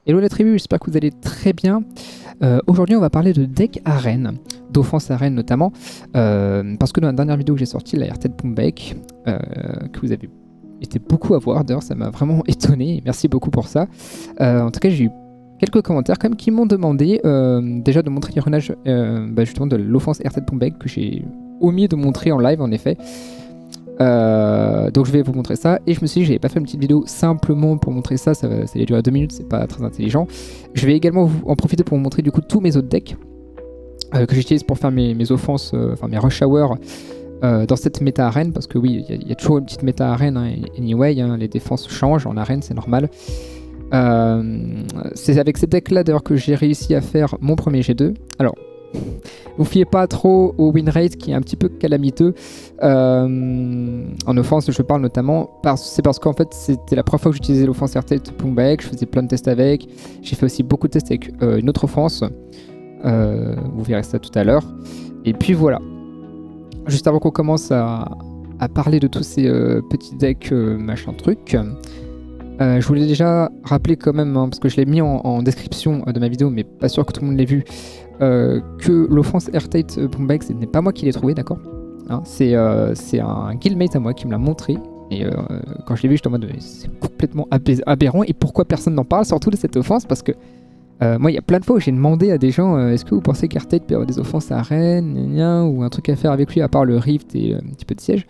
Hello la tribu, j'espère que vous allez très bien. Aujourd'hui on va parler de deck arène, d'offense arène notamment, parce que dans la dernière vidéo que j'ai sortie, la RT de Pumbleak, que vous avez été beaucoup à voir, d'ailleurs ça m'a vraiment étonné, et merci beaucoup pour ça. En tout cas j'ai eu quelques commentaires quand même qui m'ont demandé déjà de montrer les runages justement de l'offense RT de Pumbleak que j'ai omis de montrer en live en effet. Donc je vais vous montrer ça et je me suis dit que j'avais pas fait une petite vidéo simplement pour montrer ça, ça allait durer 2 minutes, c'est pas très intelligent. Je vais également en profiter pour vous montrer du coup tous mes autres decks que j'utilise pour faire mes offenses, enfin mes rush hour dans cette méta arène, parce que oui, il y a toujours une petite méta arène anyway, les défenses changent en arène, c'est normal. C'est avec ces decks là d'ailleurs que j'ai réussi à faire mon premier G2. Alors vous fiez pas trop au win rate qui est un petit peu calamiteux. En offense, je parle notamment c'est parce qu'en fait c'était la première fois que j'utilisais l'offense RT de Pumbleak. Je faisais plein de tests avec. J'ai fait aussi beaucoup de tests avec une autre offense. Vous verrez ça tout à l'heure. Et puis voilà. Juste avant qu'on commence à parler de tous ces petits decks machin truc. Je voulais déjà rappeler quand même, parce que je l'ai mis en description de ma vidéo, mais pas sûr que tout le monde l'ait vu, que l'offense Airtight Pumbleak, ce n'est pas moi qui l'ai trouvé, d'accord, hein, c'est un guildmate à moi qui me l'a montré, et quand je l'ai vu, j'étais en mode c'est complètement aberrant, et pourquoi personne n'en parle, surtout de cette offense, parce que moi, il y a plein de fois où j'ai demandé à des gens est-ce que vous pensez qu'Airtight peut avoir des offenses à Rennes, ou un truc à faire avec lui, à part le Rift et un petit peu de siège,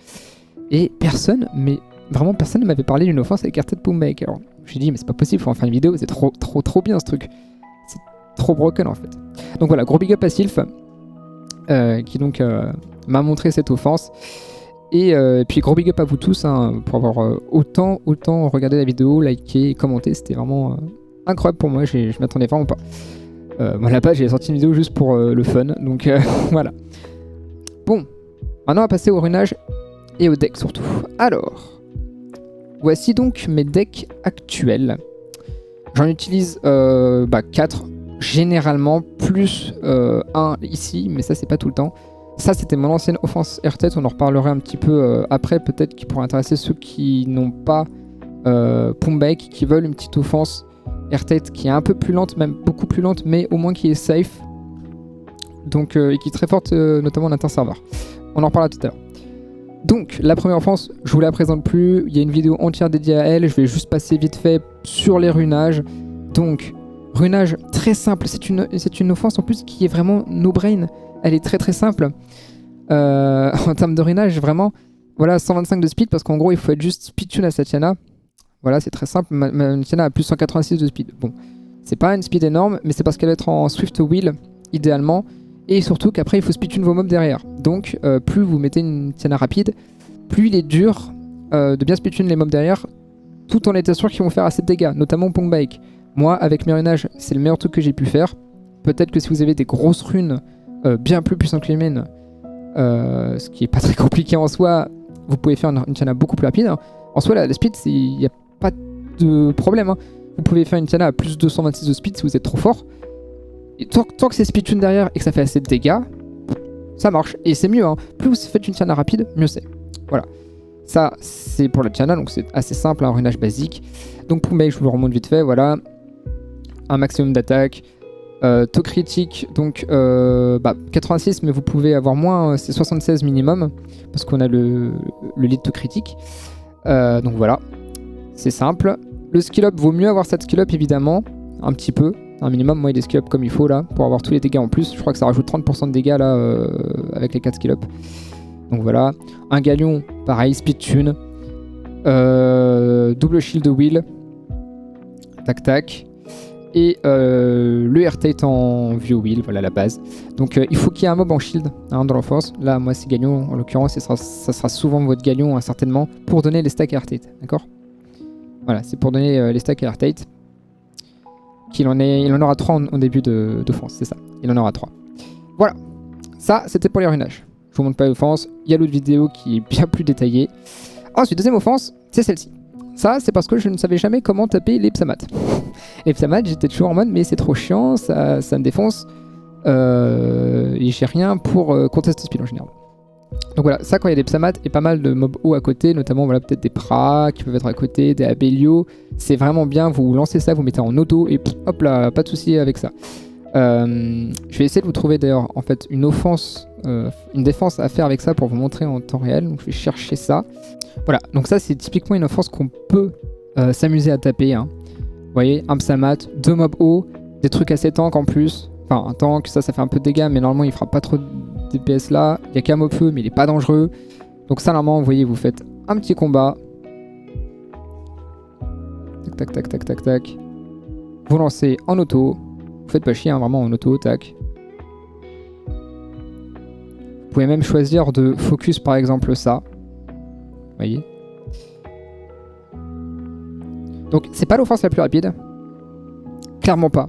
et personne, mais vraiment personne ne m'avait parlé d'une offense avec Airtight Pumbleak. Alors j'ai dit mais c'est pas possible, faut en faire une vidéo, c'est trop bien ce truc, c'est trop broken en fait. Donc voilà, gros big up à Sylph qui donc m'a montré cette offense, et puis gros big up à vous tous pour avoir autant regardé la vidéo, liké et commenté, c'était vraiment incroyable pour moi, je m'attendais vraiment pas. Moi là-bas j'ai sorti une vidéo juste pour le fun, donc voilà. Bon, maintenant on va passer au runage et au deck surtout. Alors voici donc mes decks actuels. J'en utilise 4 généralement, plus 1 ici, mais ça c'est pas tout le temps. Ça c'était mon ancienne offense Airtight, on en reparlera un petit peu après, peut-être qui pourrait intéresser ceux qui n'ont pas Pumbleak, qui veulent une petite offense Airtight qui est un peu plus lente, même beaucoup plus lente, mais au moins qui est safe. Donc, et qui est très forte notamment en interserveur. On en reparlera tout à l'heure. Donc, la première offense, je vous la présente plus. Il y a une vidéo entière dédiée à elle. Je vais juste passer vite fait sur les runages. Donc, runage très simple. C'est une offense en plus qui est vraiment no-brain. Elle est très simple. En termes de runage, vraiment, voilà, 125 de speed parce qu'en gros, il faut être juste speed tune à Satiana. Voilà, c'est très simple. Ma Satiana a plus 186 de speed. Bon, c'est pas une speed énorme, mais c'est parce qu'elle va être en swift wheel, idéalement. Et surtout qu'après il faut speedtune vos mobs derrière. Donc plus vous mettez une Tiana rapide, plus il est dur de bien speedtune les mobs derrière, tout en étant sûr qu'ils vont faire assez de dégâts, notamment Pumbleak. Moi avec mes runages, c'est le meilleur truc que j'ai pu faire. Peut-être que si vous avez des grosses runes bien plus puissantes que les miennes, ce qui est pas très compliqué en soi, vous pouvez faire une Tiana beaucoup plus rapide. En soi la speed, il n'y a pas de problème, hein. Vous pouvez faire une Tiana à plus de 226 de speed si vous êtes trop fort. Et tant que c'est speedtune derrière et que ça fait assez de dégâts, ça marche. Et c'est mieux, hein. Plus vous faites une Tiana rapide, mieux c'est. Voilà. Ça, c'est pour la Tiana, donc c'est assez simple, un runage basique. Donc Pumbleak, je vous le remonte vite fait, voilà. Un maximum d'attaque. Taux critique, donc 86, mais vous pouvez avoir moins, c'est 76 minimum, parce qu'on a le lead taux critique. Donc voilà, c'est simple. Le skill up, vaut mieux avoir cette skill up évidemment, un petit peu. Un minimum, moi il est skill up comme il faut là, pour avoir tous les dégâts en plus. Je crois que ça rajoute 30% de dégâts là, avec les 4 skill up. Donc voilà. Un galion, pareil, speed tune. Double shield wheel. Tac tac. Et le Airtight en view wheel, voilà la base. Donc il faut qu'il y ait un mob en shield dans l'enfance. Là, moi c'est galion en l'occurrence, ça sera souvent votre galion certainement, pour donner les stacks Airtight. D'accord ? Voilà, c'est pour donner les stacks Airtight. Il en aura 3 au début de France, c'est ça. Il en aura 3. Voilà. Ça, c'était pour les runages. Je vous montre pas l'offense. Il y a l'autre vidéo qui est bien plus détaillée. Ensuite, deuxième offense, c'est celle-ci. Ça, c'est parce que je ne savais jamais comment taper les Psamat. Les Psamat, j'étais toujours en mode, mais c'est trop chiant, ça me défonce. Et j'ai rien pour contest speed en général. Donc voilà, ça quand il y a des Psamat et pas mal de mobs hauts à côté, notamment voilà, peut-être des Pra qui peuvent être à côté, des Abelio, c'est vraiment bien, vous lancez ça, vous mettez en auto et hop là, pas de souci avec ça. Je vais essayer de vous trouver d'ailleurs en fait une défense à faire avec ça pour vous montrer en temps réel, donc je vais chercher ça. Voilà, donc ça c'est typiquement une offense qu'on peut s'amuser à taper. Hein. Vous voyez, un Psamat, 2 mobs hauts, des trucs assez tank en plus. Enfin, un tank, ça fait un peu de dégâts, mais normalement il fera pas trop de DPS là. Il y a qu'un mob feu, mais il est pas dangereux. Donc ça, normalement, vous voyez, vous faites un petit combat. Tac, tac, tac, tac, tac, tac. Vous lancez en auto. Vous faites pas chier, hein, vraiment en auto, tac. Vous pouvez même choisir de focus par exemple ça. Vous voyez. Donc c'est pas l'offense la plus rapide. Clairement pas.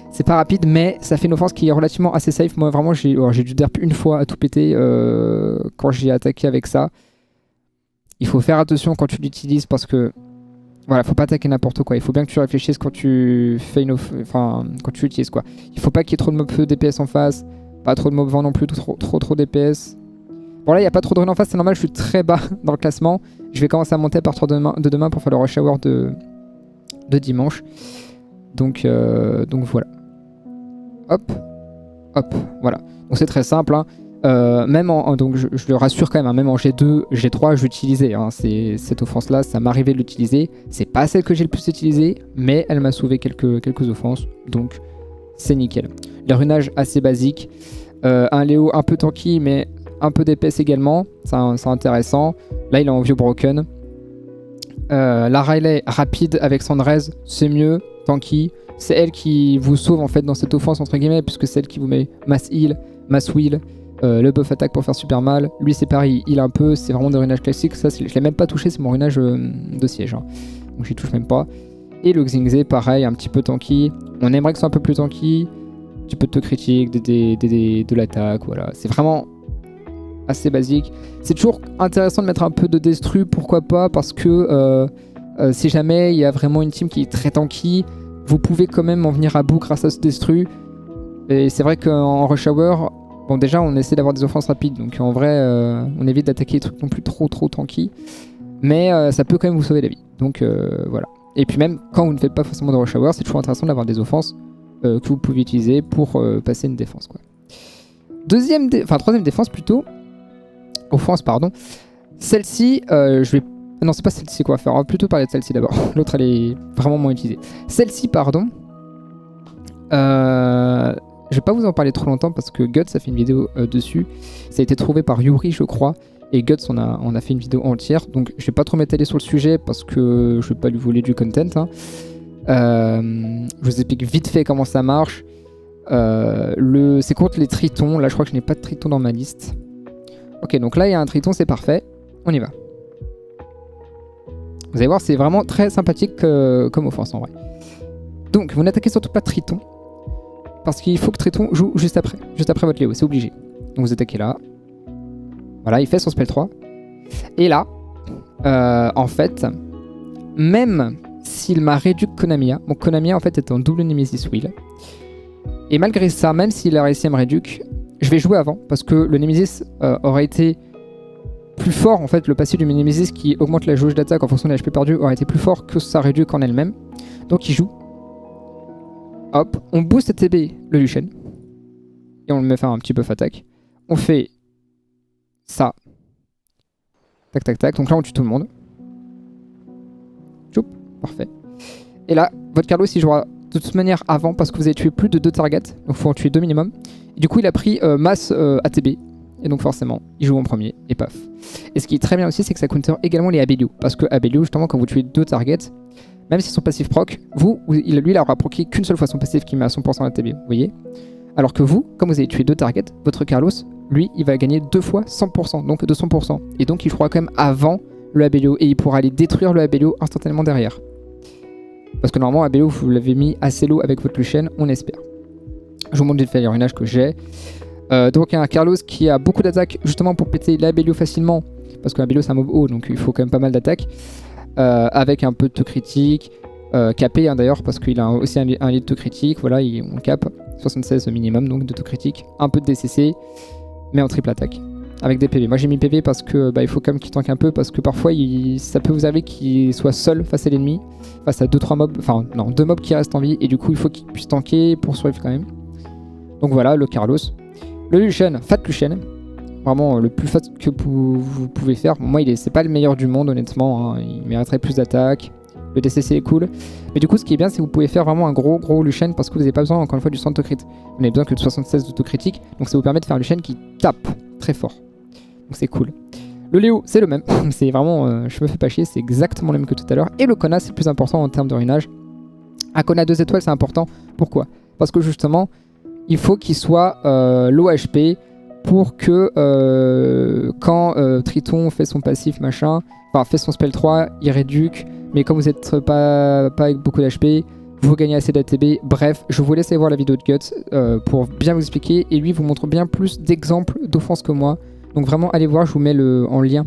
C'est pas rapide, mais ça fait une offense qui est relativement assez safe. Moi vraiment j'ai dû derp une fois à tout péter quand j'ai attaqué avec ça. Il faut faire attention quand tu l'utilises parce que voilà, faut pas attaquer n'importe quoi. Il faut bien que tu réfléchisses quand tu fais quand tu l'utilises quoi. Il faut pas qu'il y ait trop de mobs DPS en face, pas trop de mobs vent non plus, trop DPS. Bon là il y a pas trop de run en face, c'est normal, je suis très bas dans le classement. Je vais commencer à monter à partir de demain pour faire le rush hour de dimanche. Donc voilà. Hop, hop, voilà. Donc c'est très simple. Hein. Même donc je le rassure quand même, hein, même en G2, G3, je l'utilisais. Hein, cette offense-là, ça m'arrivait de l'utiliser. C'est pas celle que j'ai le plus utilisée, mais elle m'a sauvé quelques offenses. Donc c'est nickel. Les runages assez basiques. Un Léo un peu tanky, mais un peu DPS également. C'est intéressant. Là, il est en vieux broken. La Riley rapide avec Sandrez, c'est mieux. Tanky. C'est elle qui vous sauve en fait dans cette offense entre guillemets, puisque c'est elle qui vous met mass heal, mass wheel, le buff attaque pour faire super mal. Lui c'est pareil, il heal un peu, c'est vraiment des runages classiques. Ça je l'ai même pas touché, c'est mon runage de siège. Hein. Donc j'y touche même pas. Et le Xingze pareil, un petit peu tanky. On aimerait que ce soit un peu plus tanky. Un petit peu de critique, de l'attaque, voilà. C'est vraiment assez basique. C'est toujours intéressant de mettre un peu de destru, pourquoi pas, parce que si jamais il y a vraiment une team qui est très tanky, vous pouvez quand même en venir à bout grâce à ce destru. Et c'est vrai qu'en rush hour, bon déjà on essaie d'avoir des offenses rapides, donc en vrai on évite d'attaquer les trucs non plus trop tanky. Mais ça peut quand même vous sauver la vie. Donc voilà. Et puis même quand vous ne faites pas forcément de rush hour, c'est toujours intéressant d'avoir des offenses que vous pouvez utiliser pour passer une défense. Quoi. Troisième défense plutôt. Offense, pardon. Celle-ci, je vais... Non, c'est pas celle-ci qu'on va faire. On va plutôt parler de celle-ci d'abord. L'autre, elle est vraiment moins utilisée. Celle-ci, pardon. Je vais pas vous en parler trop longtemps parce que Guts a fait une vidéo dessus. Ça a été trouvé par Yuri, je crois. Et Guts, on a fait une vidéo entière. Donc, je vais pas trop m'étaler sur le sujet parce que je vais pas lui voler du content. Hein. Je vous explique vite fait comment ça marche. C'est contre les tritons. Là, je crois que je n'ai pas de triton dans ma liste. Ok, donc là, il y a un triton, c'est parfait. On y va. Vous allez voir, c'est vraiment très sympathique comme offense en vrai. Donc, vous n'attaquez surtout pas Triton. Parce qu'il faut que Triton joue juste après votre Léo, c'est obligé. Donc vous attaquez là. Voilà, il fait son spell 3. Et là, en fait, même s'il m'a réduit Konamiya, mon Konamiya en fait est en double Nemesis Wheel. Et malgré ça, même s'il a réussi à me réduire, je vais jouer avant, parce que le Nemesis aurait été plus fort, en fait, le passif du Nemesis qui augmente la jauge d'attaque en fonction de l'HP perdu aurait été plus fort que sa réduc en elle-même. Donc il joue. Hop, on booste TB le Lucian. Et on le met faire un petit buff attaque. On fait ça. Tac, tac, tac. Donc là, on tue tout le monde. Choup, parfait. Et là, votre Carlos, il jouera de toute manière avant parce que vous avez tué plus de 2 targets. Donc il faut en tuer 2 minimum. Et du coup, il a pris masse ATB. Et donc forcément, il joue en premier et paf. Et ce qui est très bien aussi, c'est que ça counter également les Abelio. Parce que Abelio, justement, quand vous tuez 2 targets, même si son passif proc, lui, il aura proqué qu'une seule fois son passif qui met à 100% ATB. Vous voyez? Alors que vous, comme vous avez tué 2 targets, votre Carlos, lui, il va gagner 2 fois 100%, donc 200%. Et donc il jouera quand même avant le Abelio. Et il pourra aller détruire le Abelio instantanément derrière. Parce que normalement, Abelio, vous l'avez mis assez low avec votre Lucian, on espère. Je vous montre vite fait les runages que j'ai. Donc il y a un Carlos qui a beaucoup d'attaques justement pour péter l'Abelio facilement. Parce que l'Abelio c'est un mob haut, donc il faut quand même pas mal d'attaques. Avec un peu de critique. Capé hein, d'ailleurs, parce qu'il a aussi un lead de critique. Voilà, on cap. 76 minimum donc de critique. Un peu de DCC, mais en triple attaque. avec des PV. Moi j'ai mis PV parce que il faut quand même qu'il tank un peu, parce que parfois ça peut vous arriver qu'il soit seul face à l'ennemi, face à 2-3 mobs, enfin non, 2 mobs qui restent en vie, et du coup il faut qu'il puisse tanker pour survivre quand même. Donc voilà, le Carlos. Le Lucian, Fat Lucian. Vraiment le plus fat que vous pouvez faire. Moi c'est pas le meilleur du monde honnêtement, hein. Il mériterait plus d'attaque. Le DCC est cool. Mais du coup ce qui est bien c'est que vous pouvez faire vraiment un gros Lucian, parce que vous n'avez pas besoin encore une fois du centre crit. Vous n'avez besoin que de 76 d'autocritique. Donc ça vous permet de faire un Lucian qui tape très fort. Donc c'est cool. Le Léo c'est le même. C'est vraiment, je me fais pas chier, c'est exactement le même que tout à l'heure. Et le Kona c'est le plus important en termes de ruinage. Un Kona 2 étoiles c'est important. Pourquoi? Parce que justement il faut qu'il soit low HP, pour que quand Triton fait son passif machin, enfin fait son spell 3, il réduque, mais comme vous n'êtes pas avec beaucoup d'HP, vous gagnez assez d'ATB. Bref, je vous laisse aller voir la vidéo de Guts pour bien vous expliquer, et lui vous montre bien plus d'exemples d'offense que moi. Donc vraiment allez voir, je vous mets un lien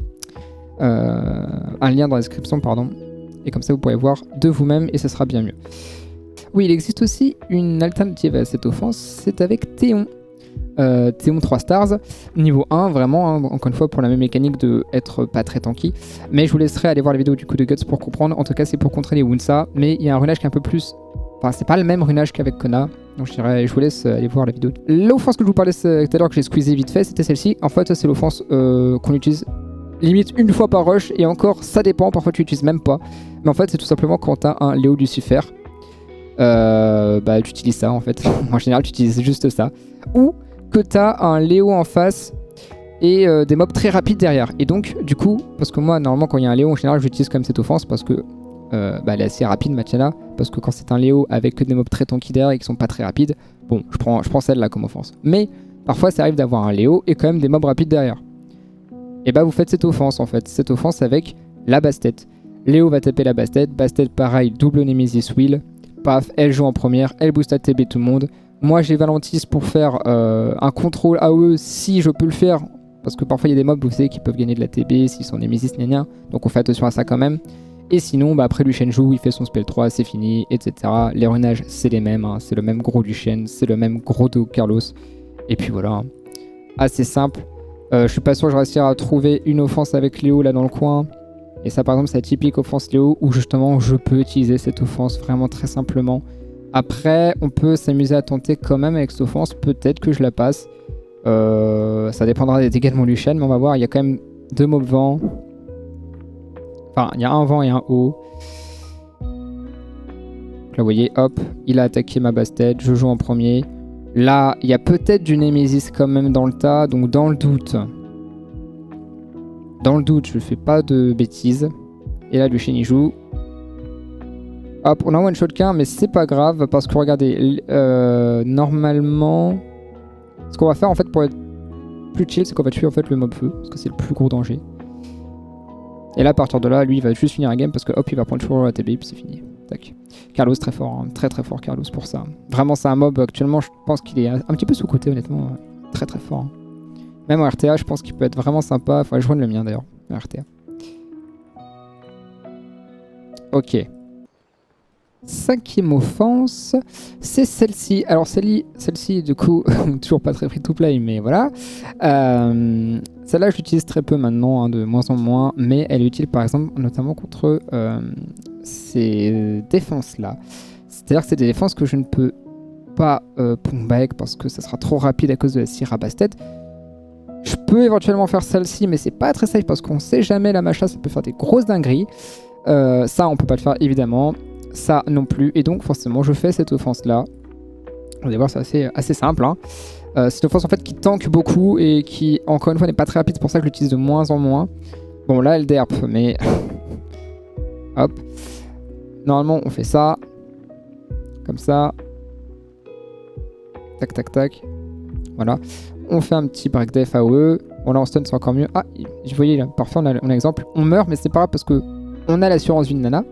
dans la description, pardon, et comme ça vous pourrez voir de vous-même et ça sera bien mieux. Oui, il existe aussi une alternative à cette offense, c'est avec Théon. Théon 3 stars, niveau 1, vraiment, hein, encore une fois pour la même mécanique de être pas très tanky, mais je vous laisserai aller voir la vidéo du coup de Guts pour comprendre. En tout cas c'est pour contrer les Wunsa, mais il y a un runage qui est un peu plus, enfin c'est pas le même runage qu'avec Kona, donc je vous laisse aller voir la vidéo. L'offense que je vous parlais tout à l'heure, que j'ai squeezé vite fait, c'était celle-ci. En fait c'est l'offense qu'on utilise limite une fois par rush, et encore ça dépend, parfois tu l'utilises même pas, mais en fait c'est tout simplement quand t'as un Léo Lucifer, tu utilises ça en fait. En général tu utilises juste ça, ou que tu as un Léo en face et des mobs très rapides derrière. Et donc, du coup, parce que moi, normalement, quand il y a un Léo, en général, j'utilise quand même cette offense parce que elle est assez rapide, Matiana. Parce que quand c'est un Léo avec que des mobs très tanky derrière et qui sont pas très rapides, bon, je prends celle-là comme offense. Mais parfois, ça arrive d'avoir un Léo et quand même des mobs rapides derrière. Et vous faites cette offense en fait. Cette offense avec la Bastet. Léo va taper la Bastet. Bastet, pareil, double Nemesis Wheel. Paf, elle joue en première, elle booste ATB tout le monde. Moi j'ai Valentis pour faire un contrôle AOE si je peux le faire, parce que parfois il y a des mobs vous savez qui peuvent gagner de la TB s'ils sont Nemesis gna, donc on fait attention à ça quand même. Et sinon après Lucian joue, il fait son spell 3, c'est fini, etc. Les runages c'est les mêmes, hein. C'est le même gros Lucian, c'est le même gros do Carlos, et puis voilà, hein. Assez simple. Je suis pas sûr que je réussirai à trouver une offense avec Léo là dans le coin, et ça par exemple c'est la typique offense Léo où justement je peux utiliser cette offense vraiment très simplement. Après, on peut s'amuser à tenter quand même avec cette offense, peut-être que je la passe. Ça dépendra des dégâts de mon Lucian, mais on va voir, il y a quand même 2 mobs vent. Enfin, il y a un vent et un haut. Là, vous voyez, hop, il a attaqué ma Bastet, je joue en premier. Là, il y a peut-être du Nemesis quand même dans le tas, donc dans le doute, je fais pas de bêtises. Et là, Lucian, il joue. Hop, on a one shot qu'un, mais c'est pas grave parce que regardez, normalement, ce qu'on va faire en fait pour être plus chill, c'est qu'on va tuer en fait le mob feu parce que c'est le plus gros danger. Et là, à partir de là, lui, il va juste finir la game parce que hop, il va prendre toujours la TB et puis c'est fini. Tac. Carlos très fort, hein. Très très fort Carlos pour ça. Vraiment, c'est un mob actuellement, je pense qu'il est un petit peu sous-côté honnêtement, très très fort. Hein. Même en RTA, je pense qu'il peut être vraiment sympa. Faudrait que je joigne le mien d'ailleurs, en RTA. Ok. 5e offense, c'est celle-ci. Alors celle-ci du coup, toujours pas très free to play, mais voilà. Celle-là, je l'utilise très peu maintenant, hein, de moins en moins, mais elle est utile par exemple, notamment contre ces défenses-là. C'est-à-dire que c'est des défenses que je ne peux pas pongback parce que ça sera trop rapide à cause de la Syrah Bastet. Je peux éventuellement faire celle-ci, mais c'est pas très safe parce qu'on sait jamais, la Macha, ça peut faire des grosses dingueries. Ça, on peut pas le faire évidemment. Ça non plus, et donc forcément je fais cette offense là. Vous allez voir, c'est assez simple, hein. C'est une offense en fait qui tank beaucoup et qui encore une fois n'est pas très rapide, c'est pour ça que je l'utilise de moins en moins. Bon là elle derp, mais hop, normalement on fait ça comme ça, tac tac tac, voilà, on fait un petit break def AOE. Bon là en stun c'est encore mieux. Ah, vous voyez là, parfois on a l'exemple, on meurt mais c'est pas grave parce que on a l'assurance d'une nana.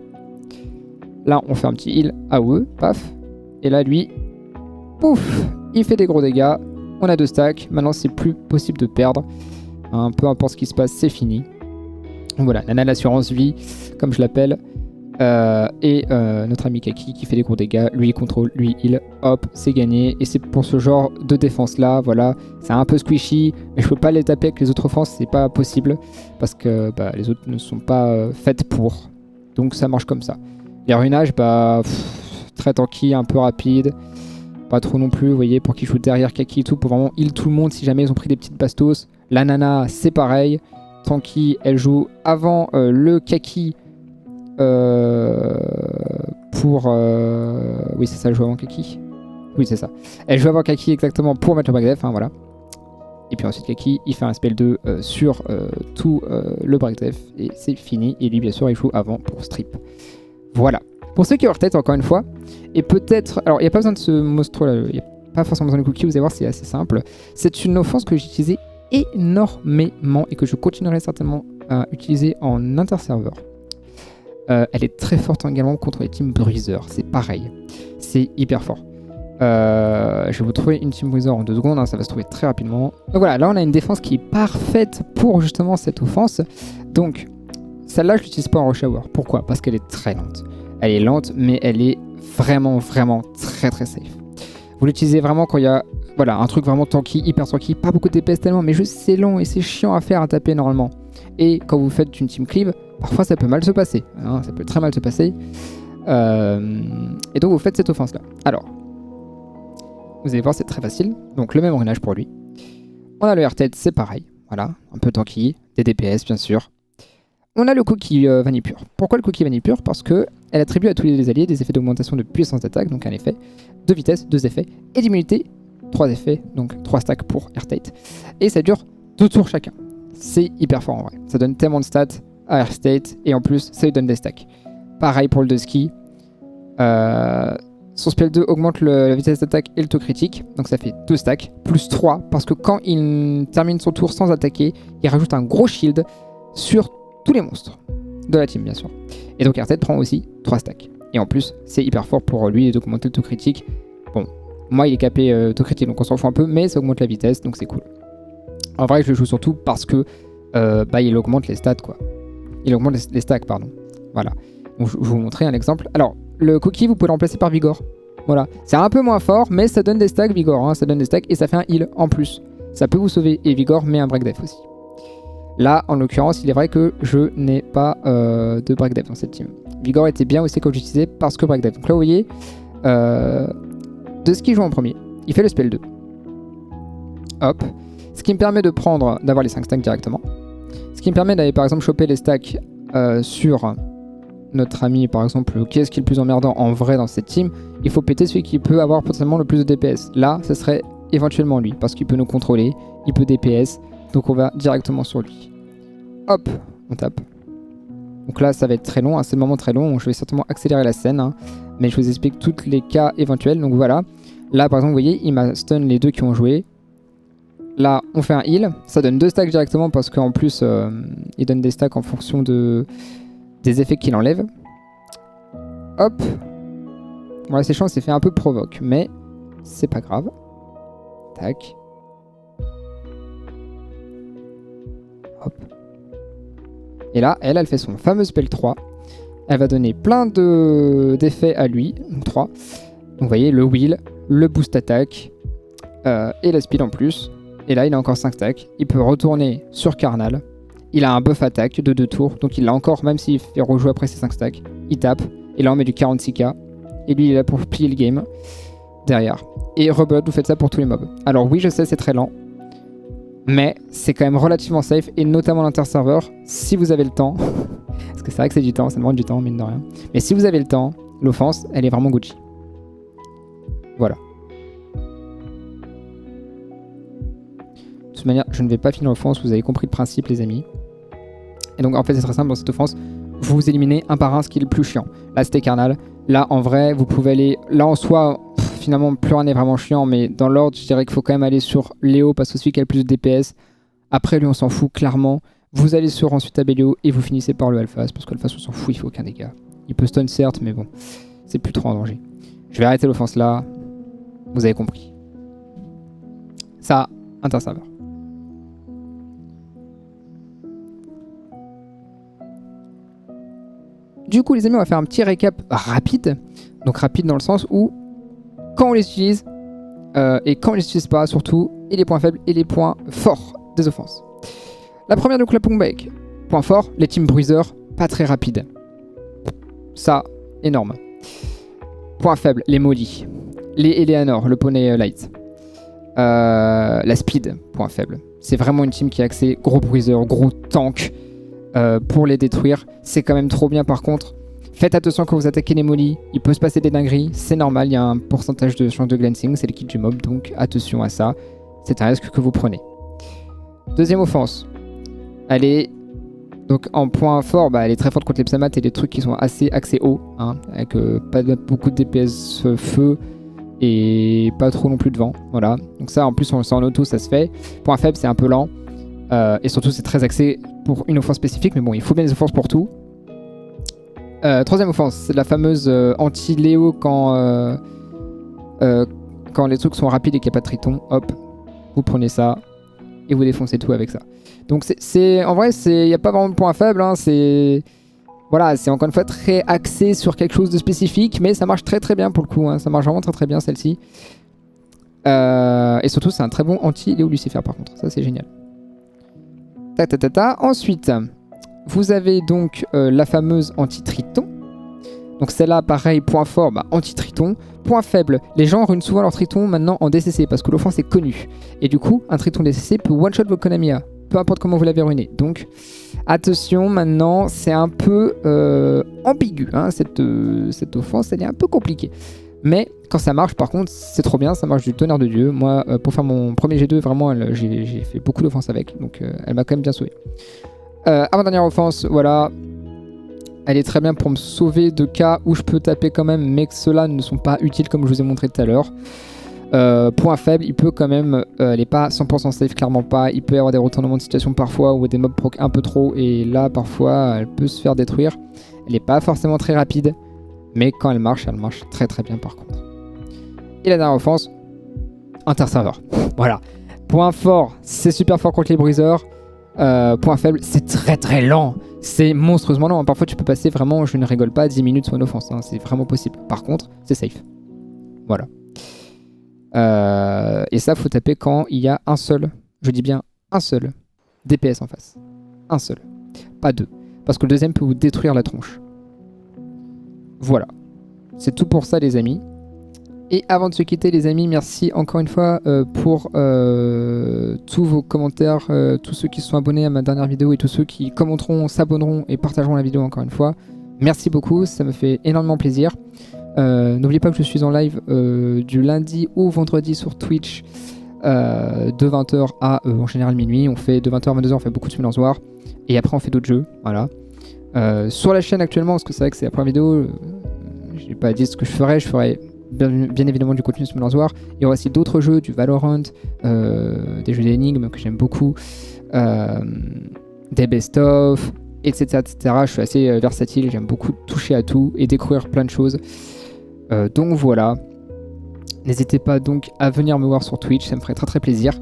Là, on fait un petit heal AOE, paf. Et là, lui, pouf, il fait des gros dégâts. On a 2 stacks. Maintenant, c'est plus possible de perdre. Peu importe ce qui se passe, c'est fini. Donc voilà, Nana l'assurance vie, comme je l'appelle. Notre ami Kaki qui fait des gros dégâts, lui il contrôle, lui il hop, c'est gagné. Et c'est pour ce genre de défense là, voilà, c'est un peu squishy, mais je peux pas les taper avec les autres offenses, c'est pas possible parce que les autres ne sont pas faites pour. Donc ça marche comme ça. Les ruinages, très tanky, un peu rapide, pas trop non plus, vous voyez, pour qu'ils jouent derrière Kaki et tout, pour vraiment heal tout le monde si jamais ils ont pris des petites bastos. La Nana, c'est pareil, tanky, elle joue avant le Kaki. Oui, c'est ça, elle joue avant Kaki. Oui, c'est ça. Elle joue avant Kaki exactement pour mettre le breakdef, hein, voilà. Et puis ensuite, Kaki, il fait un spell 2 sur tout le breakdef et c'est fini. Et lui, bien sûr, il joue avant pour strip. Voilà. Pour ceux qui ont leur tête, encore une fois, et peut-être. Alors, il n'y a pas besoin de ce monstre là, il n'y a pas forcément besoin de cookie, vous allez voir, c'est assez simple. C'est une offense que j'utilisais énormément et que je continuerai certainement à utiliser en interserveur. Elle est très forte également contre les teams bruiseurs, c'est pareil, c'est hyper fort. Je vais vous trouver une team bruiser en 2 secondes, hein, ça va se trouver très rapidement. Donc voilà, là on a une défense qui est parfaite pour justement cette offense. Donc celle-là je l'utilise pas en rush hour. Pourquoi? Parce qu'elle est très lente. Elle est lente, mais elle est vraiment très safe. Vous l'utilisez vraiment quand il y a un truc vraiment tanky, hyper tanky, pas beaucoup de DPS tellement, mais juste c'est long et c'est chiant à faire, à taper normalement. Et quand vous faites une team cleave, parfois ça peut mal se passer, hein, ça peut très mal se passer. Et donc vous faites cette offense là. Alors, vous allez voir, c'est très facile. Donc le même ruinage pour lui. On a le R-Tête, c'est pareil. Voilà, un peu tanky, des DPS bien sûr. On a le cookie vanille pure. Pourquoi le cookie vanille pure? Parce que elle attribue à tous les alliés des effets d'augmentation de puissance d'attaque, donc un effet, 2 vitesses, 2 effets, et d'immunité, 3 effets, donc 3 stacks pour R-State. Et ça dure 2 tours chacun. C'est hyper fort en vrai. Ça donne tellement de stats à R-State, et en plus, ça lui donne des stacks. Pareil pour le Dusky. Son spell 2 augmente la vitesse d'attaque et le taux critique, donc ça fait 2 stacks, plus 3, parce que quand il termine son tour sans attaquer, il rajoute un gros shield sur tous les monstres de la team, bien sûr. Et donc R-Tête prend aussi 3 stacks. Et en plus, c'est hyper fort pour lui d'augmenter le taux critique. Bon, moi il est capé taux critique, donc on s'en fout un peu, mais ça augmente la vitesse, donc c'est cool. En vrai, je le joue surtout parce que il augmente les stats, quoi. Il augmente les stacks, pardon. Voilà. Donc, je vais vous montrer un exemple. Alors, le cookie, vous pouvez le remplacer par Vigor. Voilà. C'est un peu moins fort, mais ça donne des stacks, Vigor. Hein. Ça donne des stacks et ça fait un heal en plus. Ça peut vous sauver. Et Vigor met un break def aussi. Là, en l'occurrence, il est vrai que je n'ai pas de break def dans cette team. Vigor était bien aussi quand j'utilisais parce que break def. Donc là, vous voyez, de ce qu'il joue en premier, il fait le spell 2. Hop. Ce qui me permet de prendre, d'avoir les 5 stacks directement. Ce qui me permet d'aller par exemple choper les stacks sur notre ami, par exemple, qu'est-ce qui est le plus emmerdant en vrai dans cette team? Il faut péter celui qui peut avoir potentiellement le plus de DPS. Là, ce serait éventuellement lui, parce qu'il peut nous contrôler, il peut DPS, donc on va directement sur lui. Hop, on tape. Donc là, ça va être très long, hein, c'est le moment très long, je vais certainement accélérer la scène, hein, mais je vous explique tous les cas éventuels. Donc voilà, là par exemple, vous voyez, il m'a stun les deux qui ont joué. Là, on fait un heal, ça donne 2 stacks directement parce qu'en plus, il donne des stacks en fonction des effets qu'il enlève. Hop. Voilà, c'est chiant, c'est fait un peu provoque, mais c'est pas grave. Tac. Hop. Et là, elle fait son fameux spell 3. Elle va donner plein d'effets à lui, donc 3. Donc vous voyez, le wheel, le boost attaque et la speed en plus. Et là, il a encore 5 stacks. Il peut retourner sur Carnal. Il a un buff attaque de 2 tours. Donc il l'a encore, même s'il fait rejouer après ses 5 stacks. Il tape. Et là, on met du 46k. Et lui, il est là pour plier le game derrière. Et Reblood, vous faites ça pour tous les mobs. Alors oui, je sais, c'est très lent. Mais c'est quand même relativement safe. Et notamment l'interserveur, si vous avez le temps. Parce que c'est vrai que c'est du temps, ça demande du temps, mine de rien. Mais si vous avez le temps, l'offense, elle est vraiment Gucci. Voilà. De toute manière, je ne vais pas finir l'offense, vous avez compris le principe, les amis. Et donc, en fait, c'est très simple dans cette offense. Vous éliminez un par un ce qui est le plus chiant. Là, c'était Carnal. Là, en vrai, vous pouvez aller... Là, en soi, finalement, plus rien n'est vraiment chiant. Mais dans l'ordre, je dirais qu'il faut quand même aller sur Léo parce que celui qui a le plus de DPS. Après, lui, on s'en fout clairement. Vous allez sur ensuite Abelio et vous finissez par le Alphas. Parce que l'Alphas, on s'en fout, il faut aucun dégât. Il peut stun, certes, mais bon, c'est plus trop en danger. Je vais arrêter l'offense là. Vous avez compris. Ça, interserveur. Du coup, les amis, on va faire un petit récap rapide. Donc rapide dans le sens où, quand on les utilise, et quand on les utilise pas, surtout, et les points faibles et les points forts des offenses. La première, donc la Pong Bake. Point fort, les Team Bruiser, pas très rapide. Ça, énorme. Point faible, les Molly. Les Eleanor, le poney light. La Speed, point faible. C'est vraiment une team qui est axée gros bruiser, gros tank pour les détruire. C'est quand même trop bien par contre. Faites attention quand vous attaquez les Molly, il peut se passer des dingueries, c'est normal, il y a un pourcentage de chance de glancing, c'est le kit du mob, donc attention à ça. C'est un risque que vous prenez. Deuxième offense. Elle est donc en point fort, elle est très forte contre les psamates et les trucs qui sont assez axés haut, hein, avec pas beaucoup de DPS feu et pas trop non plus de vent. Voilà. Donc ça, en plus, c'est en auto, ça se fait. Point faible, c'est un peu lent. Et surtout, c'est très axé pour une offense spécifique. Mais bon, il faut bien des offenses pour tout. Troisième offense, c'est la fameuse anti-Léo quand les trucs sont rapides et qu'il n'y a pas de triton. Hop, vous prenez ça et vous défoncez tout avec ça. Donc en vrai, il n'y a pas vraiment de point faible. Hein, voilà, c'est encore une fois très axé sur quelque chose de spécifique, mais ça marche très très bien pour le coup. Hein, ça marche vraiment très très bien celle-ci. Et surtout, c'est un très bon anti-Léo Lucifer par contre. Ça, c'est génial. Ensuite, vous avez donc la fameuse anti-triton. Donc celle-là, pareil, point fort, anti-triton. Point faible, les gens runent souvent leur triton maintenant en DCC parce que l'offense est connue. Et du coup, un triton DCC peut one-shot votre Konamiya, peu importe comment vous l'avez ruiné. Donc, attention, maintenant, c'est un peu ambigu. Hein, cette offense, elle est un peu compliquée. Mais quand ça marche, par contre, c'est trop bien, ça marche du tonnerre de Dieu. Moi, pour faire mon premier G2, vraiment, j'ai fait beaucoup d'offenses avec. Donc, elle m'a quand même bien sauvé. Avant-dernière offense, voilà. Elle est très bien pour me sauver de cas où je peux taper quand même, mais que ceux-là ne sont pas utiles comme je vous ai montré tout à l'heure. Point faible, il peut quand même, elle n'est pas 100% safe, clairement pas. Il peut y avoir des retournements de situation parfois où des mobs proc un peu trop et là parfois elle peut se faire détruire. Elle n'est pas forcément très rapide, mais quand elle marche très très bien par contre. Et la dernière offense, interserveur. Voilà. Point fort, c'est super fort contre les bruiseurs. Point faible, c'est très très lent. C'est monstrueusement lent. Parfois tu peux passer vraiment, je ne rigole pas, 10 minutes sur une offense. Hein. C'est vraiment possible. Par contre, c'est safe. Voilà. Et ça, faut taper quand il y a un seul, je dis bien un seul, DPS en face. Un seul. Pas deux. Parce que le deuxième peut vous détruire la tronche. Voilà. C'est tout pour ça les amis. Et avant de se quitter les amis, merci encore une fois pour tous vos commentaires, tous ceux qui se sont abonnés à ma dernière vidéo et tous ceux qui commenteront, s'abonneront et partageront la vidéo encore une fois. Merci beaucoup, ça me fait énormément plaisir. N'oubliez pas que je suis en live du lundi au vendredi sur Twitch de 20h à en général minuit. On fait de 20h à 22h, on fait beaucoup de Summoners War et après on fait d'autres jeux. Voilà. Sur la chaîne actuellement, parce que c'est vrai que c'est la première vidéo, je n'ai pas dit ce que je ferai bien évidemment du contenu Summoners War. Il y aura aussi d'autres jeux, du Valorant, des jeux d'énigmes que j'aime beaucoup, des best-of, etc., etc. Je suis assez versatile, j'aime beaucoup toucher à tout et découvrir plein de choses. Donc voilà. N'hésitez pas donc à venir me voir sur Twitch, ça me ferait très très plaisir.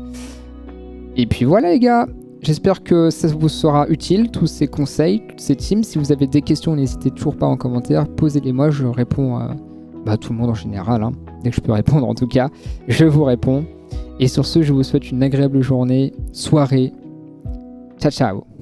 Et puis voilà les gars, j'espère que ça vous sera utile, tous ces conseils, toutes ces teams. Si vous avez des questions, n'hésitez toujours pas en commentaire, posez-les moi, je réponds à tout le monde en général. Hein. Dès que je peux répondre en tout cas, je vous réponds. Et sur ce, je vous souhaite une agréable journée, soirée. Ciao ciao.